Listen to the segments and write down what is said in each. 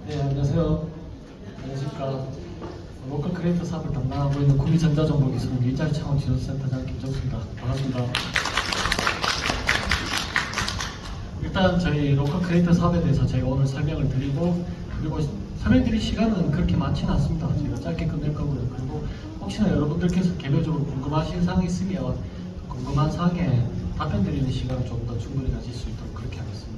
네, 안녕하세요. 안녕하십니까. 로컬 크리에이터 사업을 담당하고 있는 구미전자정보기술 일자리 창업 지원센터장 김정수입니다. 반갑습니다. 일단 저희 로컬 크리에이터 사업에 대해서 제가 오늘 설명을 드리고, 그리고 설명드릴 시간은 그렇게 많지는 않습니다. 제가 짧게 끝낼 거고요. 그리고 혹시나 여러분들께서 개별적으로 궁금하신 사항이 있으면 궁금한 사항에 답변 드리는 시간을 조금 더 충분히 가질 수 있도록 그렇게 하겠습니다.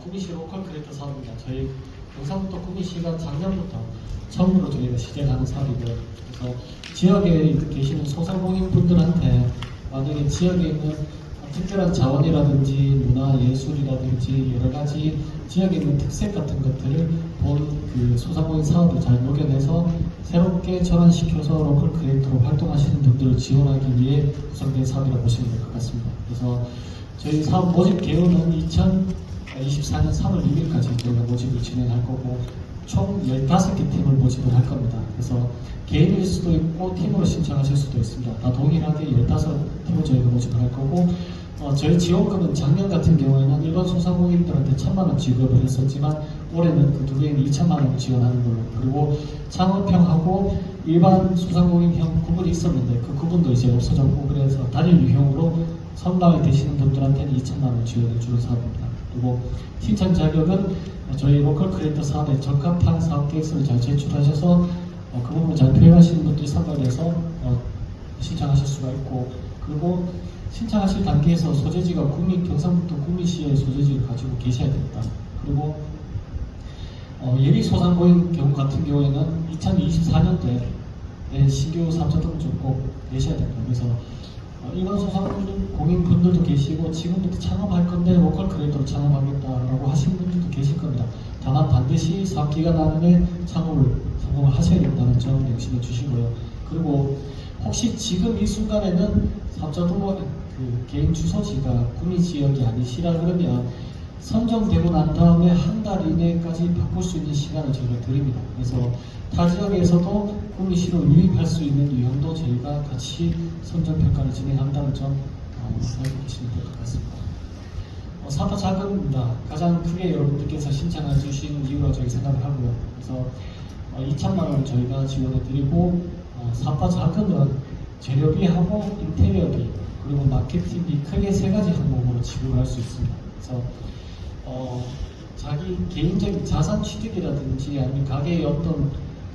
구미시 로컬 크리에이터 사업입니다. 저희 경상북도 구미시가 작년부터 처음으로 저희가 시작하는 사업이고요. 그래서 지역에 계시는 소상공인 분들한테 만약에 지역에 있는 특별한 자원이라든지 문화 예술이라든지 여러 가지 지역에 있는 특색 같은 것들을 본 그 소상공인 사업을 잘 녹여내서 새롭게 전환시켜서 로컬 크리에이터로 활동하시는 분들을 지원하기 위해 구성된 사업이라고 보시면 될 것 같습니다. 그래서 저희 사업 모집 개요는 2024년 3월 6일까지 저희가 모집을 진행할 거고, 총 15개 팀을 모집을 할 겁니다. 그래서 개인일 수도 있고 팀으로 신청하실 수도 있습니다. 다 동일하게 15팀을 저희가 모집을 할 거고, 저희 지원금은 작년 같은 경우에는 일반 소상공인들한테 1,000만원 지급을 했었지만 올해는 그 두 개인 2,000만원 지원하는 걸로, 그리고 창업형하고 일반 소상공인형 구분이 있었는데 그 구분도 이제 없어졌고, 그래서 단일 유형으로 선방에 되시는 분들한테는 2,000만원 지원해 주는 사업입니다. 그리고 신청 자격은 저희 로컬 크리에이터 사업에 적합한 사업 계획서를 잘 제출하셔서 그 부분을 잘 표현하시는 분들이 선발돼서 신청하실 수가 있고, 그리고 신청하실 단계에서 소재지가 경상북도 구미시의 소재지를 가지고 계셔야 됩니다. 그리고 예비 소상공인 경우 같은 경우에는 2024년도에 신규 사업자 등록증 꼭 내셔야 됩니다. 그래서 일반 소상공인 분들도 계시고 지금부터 창업할 건데 로컬 크리에이터로 창업하겠다라고 하시는 분들도 계실 겁니다. 다만 반드시 사업기간 안에 창업을 성공하셔야 된다는 점 명심해 주시고요. 그리고 혹시 지금 이 순간에는 사업자 등록 개인 주소지가 구미 지역이 아니시라 그러면 선정되고 난 다음에 한 달 이내까지 바꿀 수 있는 시간을 저희가 드립니다. 그래서 타 지역에서도 구미시로 유입할 수 있는 유형도 저희가 같이 선정평가를 진행한다는 점 알고 계시면 될 것 같습니다. 사업자 자금입니다. 가장 크게 여러분들께서 신청해 주신 이유로 저희 생각을 하고요. 그래서 2,000만원을 저희가 지원해 드리고, 사업자 자금은 재료비하고 인테리어비 그리고 마케팅비 크게 3가지 항목으로 지급을 할 수 있습니다. 그래서 자기 개인적인 자산 취득이라든지 아니면 가게의 어떤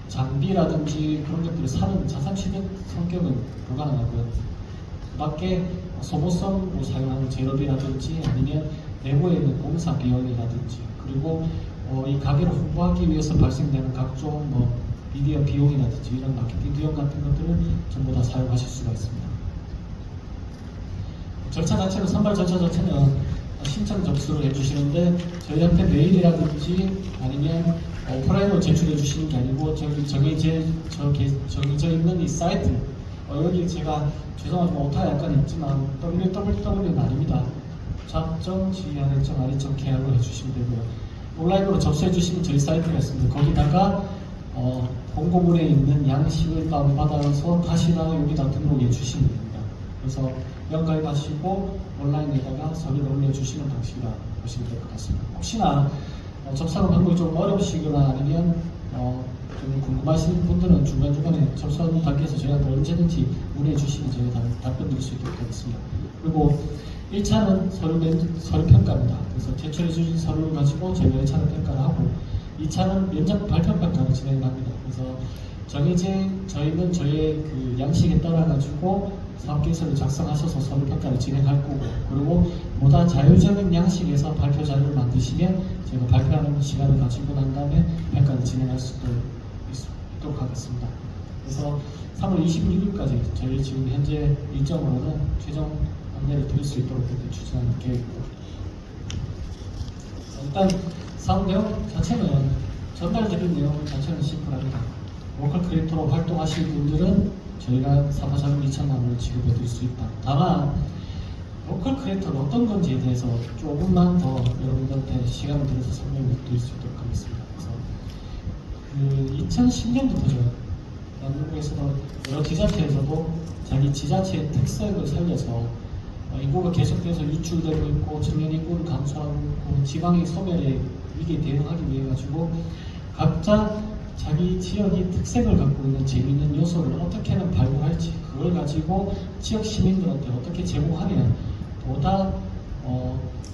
장비라든지 그런 것들을 사는 자산 취득 성격은 불가능하고요. 밖에 소모성으로 사용하는 재료비라든지 아니면 내부에 있는 공사 비용이라든지, 그리고 이 가게를 홍보하기 위해서 발생되는 각종 미디어 비용이라든지 이런 마케팅 비용 같은 것들을 전부 다 사용하실 수가 있습니다. 절차 자체는 선발 절차 자체는 신청 접수를 해주시는데 저희한테 메일이라든지 아니면 오프라인으로 제출해 주시는 게 아니고 정해져 있는 이 사이트, 여기 제가 죄송하지만 오타가 약간 있지만 www는 아닙니다. 잡정지연액정아리정케어로 해주시면 되고요. 온라인으로 접수해 주시면 저희 사이트가 있습니다. 거기다가 공고문에 있는 양식을 다운받아서 다시나 여기다 등록해 주시면 됩니다. 그래서 연가입하시고 온라인에다가 서류를 올려주시는 방식이라 보시면 될 것 같습니다. 혹시나 접수하는 방법이 좀 어려우시거나 아니면 좀 궁금하신 분들은 중간중간에 접수하는 단계에서 저희한테 언제든지 문의해 주시면 저희가 답변 드릴 수 있도록 하겠습니다. 그리고 1차는 서류 평가입니다. 그래서 제출해 주신 서류를 가지고 저희가 1차는 평가를 하고 2차는 면접 발표 평가를 진행합니다. 그래서 저희는 저희의 그 양식에 따라 가지고 사업계획서를 작성하셔서 서류 평가를 진행할 거고, 그리고 보다 자율적인 양식에서 발표 자료를 만드시면 저희가 발표하는 시간을 가지고 난 다음에 진행할 수도 있도록 하겠습니다. 그래서 3월 26일까지 저희 지금 현재 일정으로는 최종 안내를 드릴 수 있도록 그렇게 추진하는 계획입니다. 일단 사업 내용 자체는 전달드린 내용 자체는 심플합니다. 로컬 크리에이터로 활동하실 분들은 저희가 사무자금 2천만 원을 지급해 드릴 수 있다. 다만 로컬 크리에이터가 어떤 건지에 대해서 조금만 더 여러분들한테 시간을 들여서 설명을 드릴 수 있도록 하겠습니다. 그래서 2010년부터죠. 남북에서도 여러 지자체에서도 자기 지자체의 특색을 살려서 인구가 계속해서 유출되고 있고 청년 인구를 감소하고 있고 지방의 소멸에 위기에 대응하기 위해 가지고 각자 자기 지역의 특색을 갖고 있는 재미있는 요소를 어떻게 하면 발굴할지 그걸 가지고 지역 시민들한테 어떻게 제공하면 보다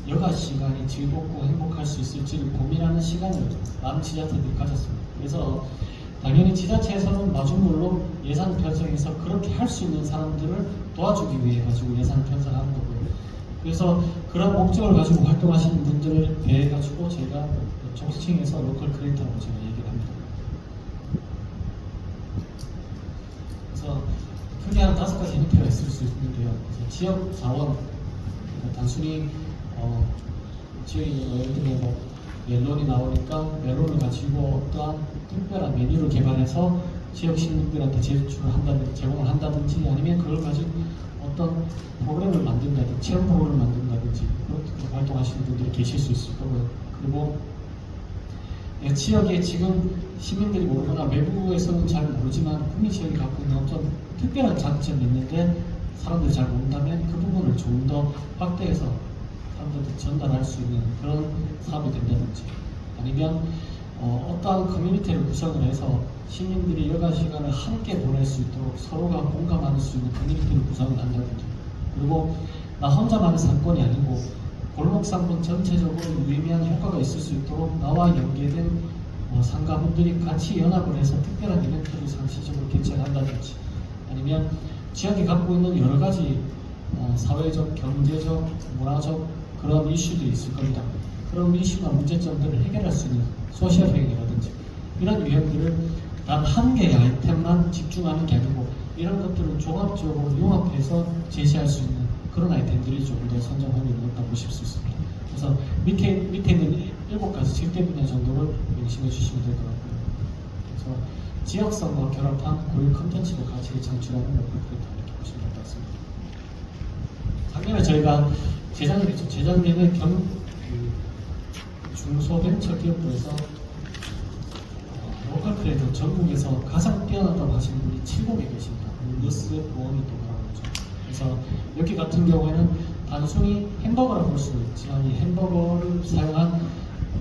여가 시간이 즐겁고 행복할 수 있을지를 고민하는 시간을 많은 지자체들이 가졌습니다. 그래서 당연히 지자체에서는 마중물로 예산 편성해서 그렇게 할 수 있는 사람들을 도와주기 위해 가지고 예산을 편성하는 거고요. 그래서 그런 목적을 가지고 활동하시는 분들을 대해 가지고 제가 정치층에서 로컬 크리에이터라고 제가 얘기를 합니다. 그래서 크게 한 5가지 형태가 있을 수 있는데요. 지역 자원, 단순히 지역이 예를 들면 뭐 멜론이 나오니까 멜론을 가지고 어떠한 특별한 메뉴를 개발해서 지역 시민들한테 제출을 한다든지 제공을 한다든지 아니면 그걸 가지고 어떤 프로그램을 만든다든지 체험 프로그램을 만든다든지 그렇게 활동하시는 분들이 계실 수 있을 거고요. 그리고 지역에 지금 시민들이 모르거나 외부에서는 잘 모르지만 구미 지역이 갖고 있는 어떤 특별한 장점이 있는데 사람들이 잘 모른다면 그 부분을 조금 더 확대해서 사람들한테 전달할 수 있는 그런 사업이 된다든지 아니면 어떠한 커뮤니티를 구성을 해서 시민들이 여가 시간을 함께 보낼 수 있도록 서로가 공감할 수 있는 커뮤니티를 구성을 한다든지 그리고 나 혼자만의 상권이 아니고 골목 상권 전체적으로 유의미한 효과가 있을 수 있도록 나와 연계된 상가분들이 같이 연합을 해서 특별한 이벤트를 상시적으로 개최한다든지 아니면 지역이 갖고 있는 여러 가지 사회적, 경제적, 문화적 그런 이슈들이 있을 겁니다. 그런 이슈나 문제점들을 해결할 수 있는 소셜 행위라든지 이런 유형들을 단 한 개의 아이템만 집중하는 게 아니고 이런 것들을 종합적으로 융합해서 제시할 수 있는 그런 아이템들이 조금 더 선정 확률이 높다고 보실 수 있습니다. 그래서 밑에 있는 7가지 7대 분야 정도를 명심해 주시면 될 것 같고요. 그래서 지역성과 결합한 고유 콘텐츠로 가치를 창출하는 로컬 크리에이터 이렇게 보시면 될 것 같습니다. 작년에 저희가 재작년에 중소벤처기업부에서 로컬 크리에이터 전국에서 가장 뛰어나다고 하시는 분이 7곡에 계십니다. 루스 보험이 또 그러죠. 그래서 여기 같은 경우에는 단순히 햄버거라고 볼 수도 있지만 이 햄버거를 사용한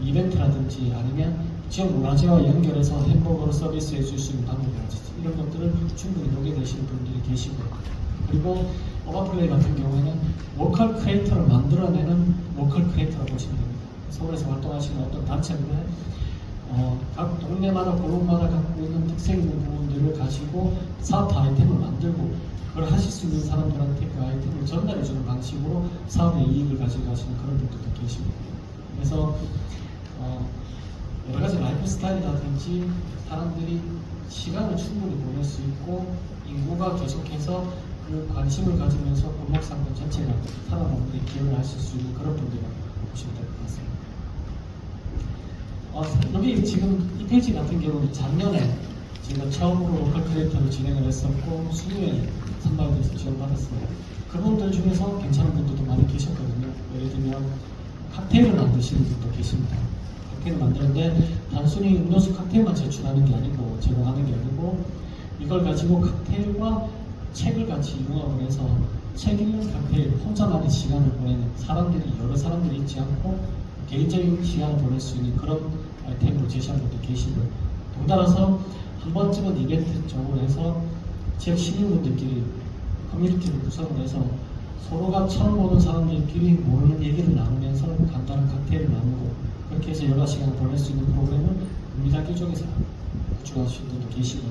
이벤트라든지 아니면 지역 문화재와 연결해서 햄버거를 서비스해 줄 수 있는 방법이라든지 이런 것들을 충분히 녹여내시는 분들이 계시고 그리고 어바플레이 같은 경우에는 로컬 크리에이터를 만들어내는 로컬 크리에이터라고 보시면 됩니다. 서울에서 활동하시는 어떤 단체인데 각 동네마다 골목마다 갖고 있는 특색 있는 부분들을 가지고 사업 아이템을 만들고 그걸 하실 수 있는 사람들한테 그 아이템을 전달해주는 방식으로 사업의 이익을 가지고 가시는 그런 분들도 계십니다. 그래서 여러 가지 라이프 스타일이라든지 사람들이 시간을 충분히 보낼 수 있고 인구가 계속해서 그 관심을 가지면서 골목상권 전체가 살아남는 데 기여를 하실 수 있는 그런 분들이라고 보시면 될 것 같습니다. 여기 지금 이 페이지 같은 경우는 작년에 제가 처음으로 로컬 크리에이터를 진행을 했었고 수료에 선발돼서 지원받았습니다. 그분들 중에서 괜찮은 분들도 많이 계셨거든요. 예를 들면 칵테일을 만드시는 분도 계십니다. 칵테일을 만드는데 단순히 음료수 칵테일만 제출하는 게 아니고 제공하는 게 아니고 이걸 가지고 칵테일과 책을 같이 융합을 해서 책 읽는 칵테일 혼자만의 시간을 보내는 여러 사람들이 있지 않고 개인적인 시간을 보낼 수 있는 그런 아이템으로 제시한 분도 계시고 동따라서 한 번쯤은 이벤트 쪽으로 해서 지역 시민분들끼리 커뮤니티를 구성을 해서 서로가 처음 보는 사람들끼리 모르는 얘기를 나누면서 간단한 칵테일을 나누고 그렇게 해서 여가 시간을 보낼 수 있는 프로그램을 구미대학교 쪽에서 구축하신 분도 계시고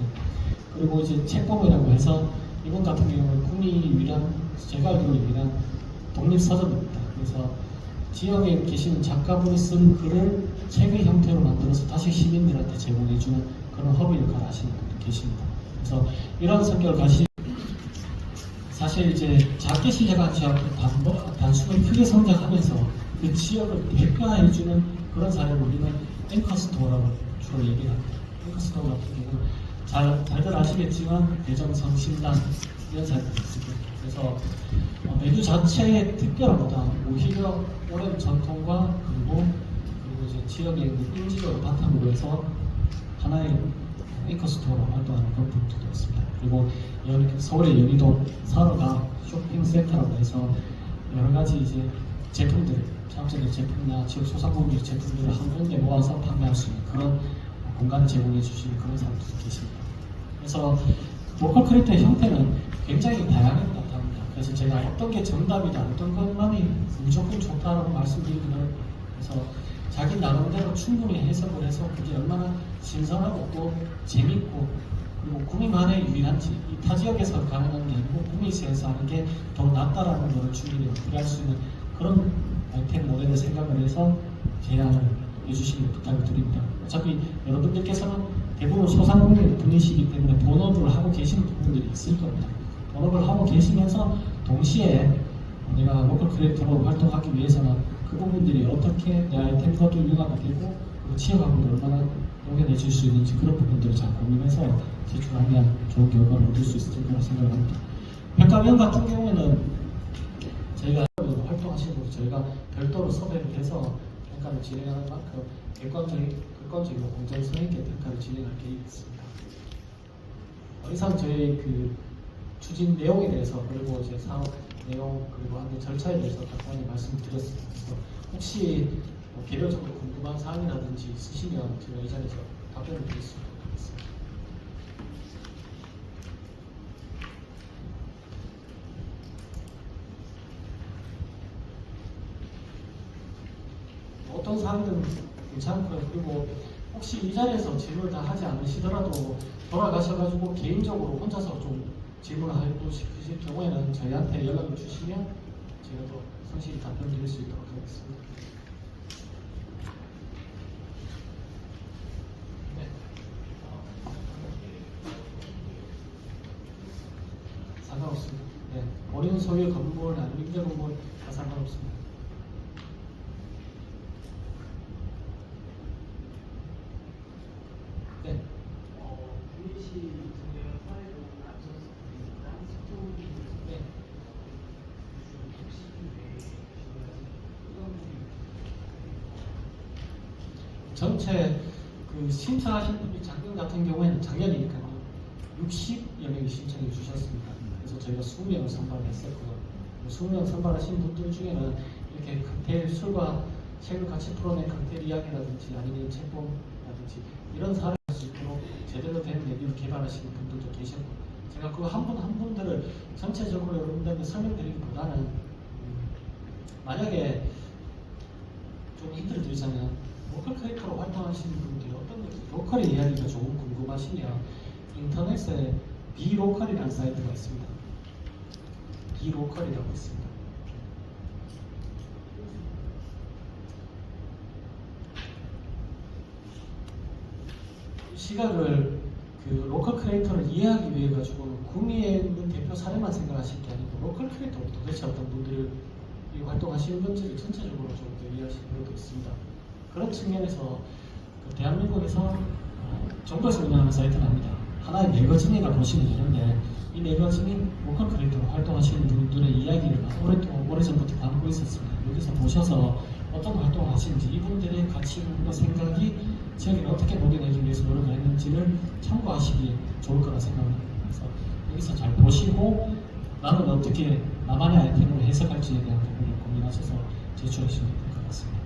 그리고 이제 책공이라고 해서 이번 같은 경우는 구미 유일한 제가 알기로 유일한 독립서점입니다. 그래서 지역에 계시는 작가분이 쓴 글을 책의 형태로 만들어서 다시 시민들한테 제공해주는 그런 허브 역할을 하시는 분들 계십니다. 그래서 이런 성격을 가시 사실 이제 작게 시작한 지역은 단순히 크게 성장하면서 그 지역을 대표해주는 그런 사례를 우리는 앵커스토어라고 주로 얘기를 합니다. 앵커스토어 같은 경우는 잘들 아시겠지만 대전 성심당 이런 사례들이 있습니다. 그래서 메뉴 자체의 특별함보다 오히려 오랜 전통과 그리고 이제 지역의 인지도를 바탕으로 해서 하나의 앵커스토어로 활동하는 그런 부분도 있습니다. 그리고 서울의 여의도 사로가 쇼핑센터라고 해서 여러 가지 이제 제품들, 창업자들 제품이나 지역 소상공인 제품들을 한 군데 모아서 판매할 수 있는 그런 공간을 제공해 주시는 그런 사람들도 계십니다. 그래서 로컬 크리에이터의 형태는 굉장히 다양하게 나타납니다. 그래서 제가 어떤 게 정답이다, 어떤 것만이 무조건 좋다라고 말씀드리기는 그래서 자기 나름대로 충분히 해석을 해서 그게 얼마나 신선하고 또 재밌고 그리고 구미만의 유일한지 이 타 지역에서 가능한 게 아니고 구미시에서 하는 게 더 낫다라는 것을 충분히 어필할 수 있는 그런 아이템 모델을 생각을 해서 제안을 해주시길 부탁을 드립니다. 어차피 여러분들께서는 대부분 소상공인 분이시기 때문에 본업을 하고 계시는 부분들이 있을 겁니다. 본업을 하고 계시면서 동시에 내가 로컬 크리에이터로 활동하기 위해서는 그 부분들이 어떻게 내 아이템과 또 융합이 되고 그리고 지역하고도 얼마나 녹여내줄 수 있는지 그런 부분들을 잘 고민해서 제출하면 좋은 결과를 얻을 수 있을 거라 생각을 합니다. 평가위원 같은 경우에는 저희가 활동하시는 분 저희가 별도로 섭외를 해서 평가를 진행하는 만큼 객관적이고 공정성 있게 평가를 진행할 계획이 있습니다. 이상 저희 그 추진 내용에 대해서 그리고 이제 사업 내용 그리고 하는 절차에 대해서 간단히 말씀드렸습니다. 그래서 혹시 개별적으로 궁금한 사항이라든지 있으시면 제가 이 자리에서 답변을 드릴 수 있도록 하겠습니다. 어떤 사항이든 괜찮고요. 그리고 혹시 이 자리에서 질문을 다 하지 않으시더라도 돌아가셔가지고 개인적으로 혼자서 좀 질문을 하고 싶으실 경우에는 저희한테 연락을 주시면 제가 더 성실히 답변 드릴 수 있도록 하겠습니다. 네. 상관없습니다. 네. 본인 소유 건물 아니면 임대 건물 다 상관없습니다. 네. 네. 전체 그 심사하신 분이 작년 같은 경우에는 작년이니까요. 60여 명이 신청해 주셨습니다. 그래서 저희가 20명을 선발했었고요. 20명 선발하신 분들 중에는 이렇게 칵테일 술과 책을 같이 풀어낸 칵테일 이야기라든지 아니면 책봉이라든지 이런 사례를 할 수 있도록 제대로 된 메뉴를 개발하시는 분들도 계셨고 제가 그 한 분 한 분들을 전체적으로 여러분들한테 설명드리기보다는 만약에 좀 힌트를 드리자면 로컬 크리에이터로 활동하시는 분들이 어떤 로컬의 이야기가 조금 궁금하시면 인터넷에 비로컬이라는 사이트가 있습니다. 비로컬이라고 있습니다. 시각을 그 로컬 크리에이터를 이해하기 위해 가지고 구미에 있는 대표 사례만 생각하실 게 아니고 로컬 크리에이터로 도대체 어떤 분들이 활동하시는 건지를 전체적으로 좀 더 이해하시는 필요도 있습니다. 그런 측면에서 그 대한민국에서 정부에서 운영하는 사이트는 아닙니다. 하나의 매거진이라 보시면 되는데 이 매거진이 로컬 크리에이터로 활동하시는 분들의 이야기를 오래전부터 담고 있었습니다. 여기서 보셔서 어떤 활동을 하시는지 이분들의 가치관과 생각이 지역에 어떻게 녹여내기 위해서 노력을 했는지를 참고하시기 좋을 거라 생각합니다. 그래서 여기서 잘 보시고 나는 어떻게 나만의 아이템으로 해석할지에 대한 부분을 고민하셔서 제출하시면 될 것 같습니다.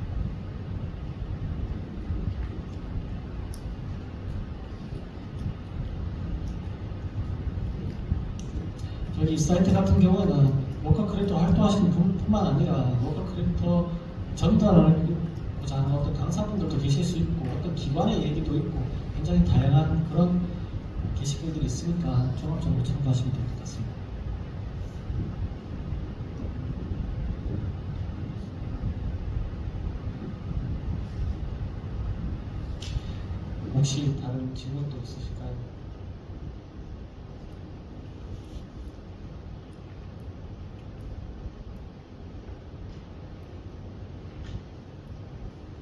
여기 이 사이트 같은 경우는 로컬 크리에이터 활동하시는 분뿐만 아니라 로컬 크리에이터 전달을 보자 하는 어떤 강사분들도 계실 수 있고 어떤 기관의 얘기도 있고 굉장히 다양한 그런 게시글들이 있으니까 종합적으로 참고하시면 될 것 같습니다. 혹시 다른 질문도 있으실까요?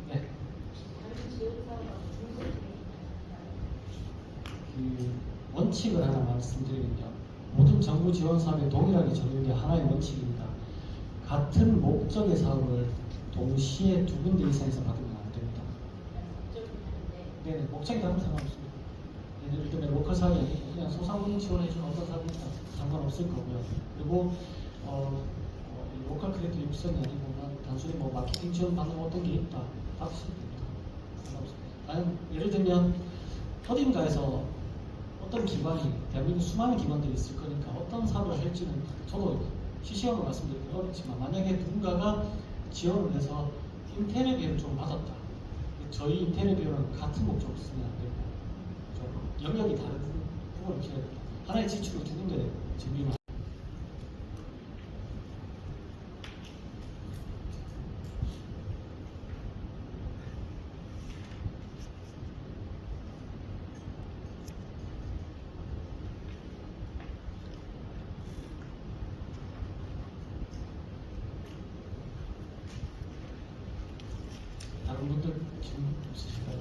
네. 다른 지원사와 중소기업이 있나요? 그 원칙을 하나 말씀드리면요. 모든 정부 지원 사업에 동일하게 적용된 하나의 원칙입니다. 같은 목적의 사업을 동시에 두 군데 이상에서 받으면 안 됩니다. 목적이 다른데 네, 목적이 다르면 상관없습니다. 예를 들면 로컬 사업이 아니고 그냥 소상공인 지원해주는 어떤 사업이 있다 상관없을 거고요. 그리고 이 로컬 크레딧 육성이 아니고 단순히 뭐 마케팅 지원 받는 어떤 게 있다 받으시면 됩니다. 상관없습니다. 아니면 예를 들면 어딘가에서 어떤 기관이 대한민국 수많은 기관들이 있을 거니까 어떤 사업을 할지는 저도 시시각으로 말씀드리기 어렵지만 만약에 누군가가 지원을 해서 인테리어 비용을 좀 받았다. 저희 인테리어 비용은 같은 목적으로 쓰면 안 되고 좀 영역이 다른 부분을 피해야 됩니다. 하나의 지출을 두 군데 준비를 다른 분들 질문 없으실까요?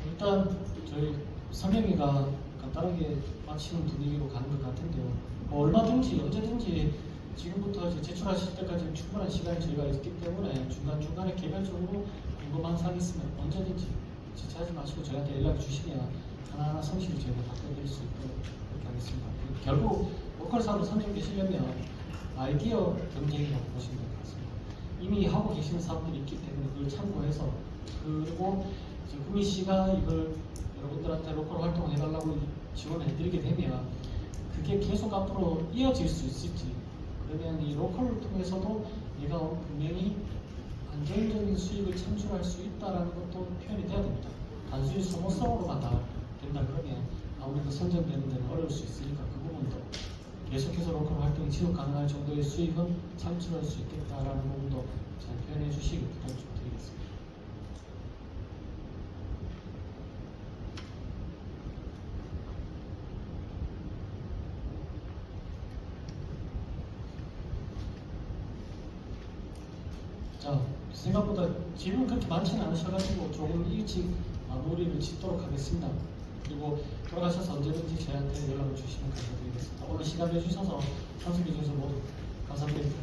일단 저희 성형이가 간단하게 마치는 분위기로 가는 것 같은데요. 뭐 얼마든지 언제든지 지금부터 이제 제출하실 때까지 충분한 시간이 저희가 있기 때문에 중간중간에 개별적으로 궁금한 사항이 있으면 언제든지 지체하지 마시고 저희한테 연락 주시면 하나하나 성실히 저희가 답변드릴 수 있도록 그렇게 하겠습니다. 결국 로컬 사업을 선정되시려면 아이디어 경쟁이라고 보시면 될 것 같습니다. 이미 하고 계시는 사업들이 있기 때문에 그걸 참고해서 그리고 이제 구미시가 이걸 여러분들한테 로컬 활동을 해달라고 지원을 해드리게 되면 그게 계속 앞으로 이어질 수 있을지 그러면 이 로컬을 통해서도 내가 분명히 안정적인 수익을 창출할 수 있다는 것도 표현이 돼야 됩니다. 단순히 소모성으로만 다 된다 그러면 아무래도 선정되는 데는 어려울 수 있으니까 그 부분도 계속해서 로컬 활동이 지속 가능할 정도의 수익은 창출할 수 있겠다라는 부분도 잘 표현해 주시기 부탁 좀 드리겠습니다. 자, 생각보다 질문 그렇게 많지는 않으셔가지고 조금 일찍 마무리를 짓도록 하겠습니다. 그리고 돌아가셔서 언제든지 저희한테 연락을 주시면 감사드리겠습니다. 오늘 시간 내주셔서 참석해 주셔서 모두 감사드립니다.